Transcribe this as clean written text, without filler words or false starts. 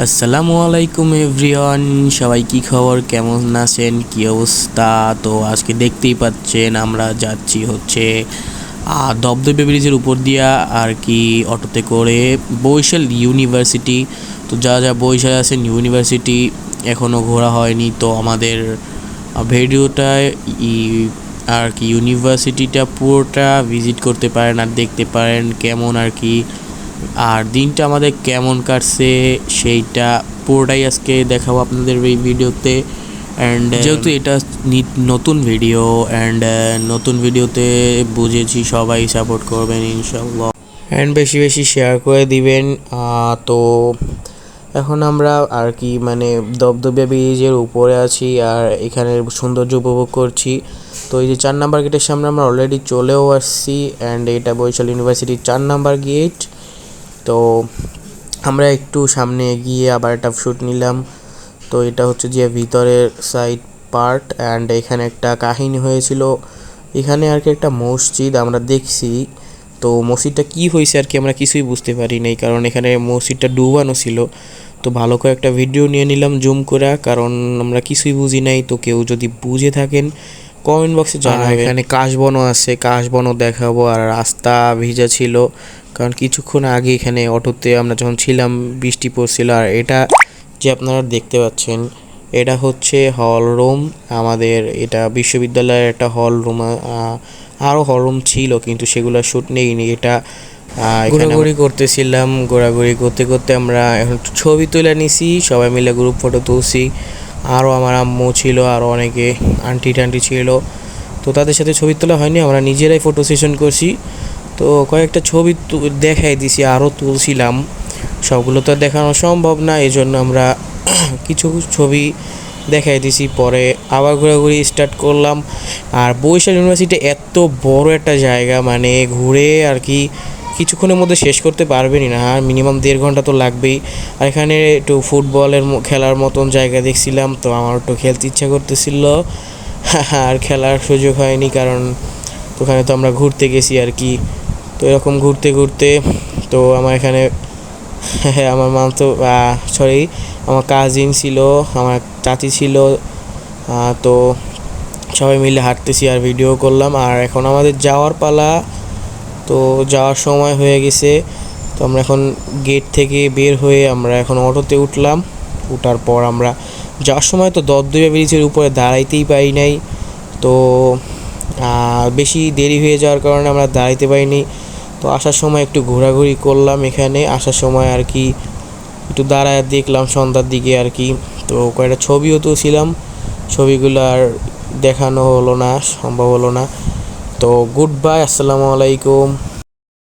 আসসালামু আলাইকুম এভরিওয়ান, সবাই কি খবর, কেমন আছেন, কি অবস্থা? তো আজকে দেখতেই পাচ্ছেন আমরা যাচ্ছি হচ্ছে দবদবে ব্রিজের উপর দিয়া আর কি অটোতে করে বরিশাল ইউনিভার্সিটি। তো যা যা বরিশাল আছেন ইউনিভার্সিটি এখনও ঘোরা হয়নি, তো আমাদের ভিডিওটায় আর কি ইউনিভার্সিটিটা পুরোটা ভিজিট করতে পারেন আর দেখতে পারেন কেমন আর কি, আর দিনটা আমাদের কেমন কাটছে সেইটা পুরোটাই আজকে দেখাবো আপনাদের এই ভিডিওতে। অ্যান্ড যেহেতু এটা নতুন ভিডিও অ্যান্ড নতুন ভিডিওতে বুঝেছি সবাই সাপোর্ট করবেন ইনশাল্লাহ, অ্যান্ড বেশি বেশি শেয়ার করে দিবেন। তো এখন আমরা আর কি মানে দবদবে ব্রিজের উপরে আছি আর এখানে সৌন্দর্য উপভোগ করছি। তো এই যে 4 নাম্বার গেটের সামনে আমরা অলরেডি চলেও আসছি, অ্যান্ড এটা বরিশাল ইউনিভার্সিটির 4 নাম্বার গেট। তো আমরা একটু সামনে এগিয়ে আবার একটা শ্যুট নিলাম। তো এটা হচ্ছে যে ভিতরের সাইড পার্ট, অ্যান্ড এখানে একটা কাহিনী হয়েছিল, এখানে আর কি একটা মসজিদ আমরা দেখছি। তো মসজিদটা কি হয়েছে আর কি আমরা কিছুই বুঝতে পারি নাই, কারণ এখানে মসজিদটা ডুবানো ছিল। তো ভালো করে একটা ভিডিও নিয়ে নিলাম জুম করে, কারণ আমরা কিছুই বুঝি নাই। তো কেউ যদি বুঝে থাকেন কমেন্ট বক্সে জানাবেন। এখানে কাশবনও আছে, কাশবনও দেখাবো। আর রাস্তা ভিজা ছিল, কারণ কিছুক্ষণ আগে এখানে অটোতে আমরা যখন ছিলাম বৃষ্টি পড়ছিল। আর এটা যে আপনারা দেখতে পাচ্ছেন এটা হচ্ছে হল রুম আমাদের, এটা বিশ্ববিদ্যালয়ের একটা হল রুম। আরও হল রুম ছিল কিন্তু সেগুলো শ্যুট নেইনি। এটা ঘোরাঘুরি করতেছিলাম, ঘোরাঘুরি করতে করতে আমরা এখন ছবি তুলে নিছি, সবাই মিলে গ্রুপ ফটো তুলছি। আরও আমার আম্মু ছিল, আরও অনেকে আন্টি টান্টি ছিল। তো তাদের সাথে ছবি তোলা হয়নি, আমরা নিজেরাই ফটো সেশন করছি। তো কয়েকটা ছবি দেখাই দিছি, আরও তুলছিলাম, সবগুলো তো দেখানো সম্ভব না, এই জন্য আমরা কিছু ছবি দেখাই দিছি। পরে আবার ঘোরাঘুরি স্টার্ট করলাম। আর বরিশাল ইউনিভার্সিটি এত বড় একটা জায়গা, মানে ঘুরে আর কি কিছুক্ষণের মধ্যে শেষ করতে পারবেনই না, আর মিনিমাম 1.5 ঘন্টা তো লাগবেই। আর এখানে একটু ফুটবলের খেলার মতন জায়গা দেখছিলাম, তো আমার একটু খেলতে ইচ্ছা করতেছিল, আর খেলার সুযোগ হয়নি, কারণ ওখানে তো আমরা ঘুরতে গেছি আর কি। তো এরকম ঘুরতে ঘুরতে তো আমার এখানে আমার মাম তো সরি আমার কাজিন ছিল, আমার চাচি ছিল। তো সবাই মিলে হাঁটতেছি আর ভিডিও করলাম। আর এখন আমাদের যাওয়ার পালা, তো যাওয়ার সময় হয়ে গেছে। তো আমরা এখন গেট থেকে বের হয়ে আমরা এখন অটোতে উঠলাম। উঠার পর আমরা যাওয়ার সময় তো দবদবে ব্রিজের উপরে দাঁড়াইতেই পারি নাই। তো বেশি দেরি হয়ে যাওয়ার কারণে আমরা দাঁড়াইতে পারিনি। তো আসার সময় একটু ঘোরাঘুরি করলাম, এখানে আসার সময় আর কি একটু দাঁড়ায় দেখলাম সন্ধ্যার দিকে আর কি। তো কয়েকটা ছবিও তুলছিলাম, ছবিগুলো আর দেখানো হলো না, সম্ভব হলো না। তো গুড বাই, আসসালামু আলাইকুম।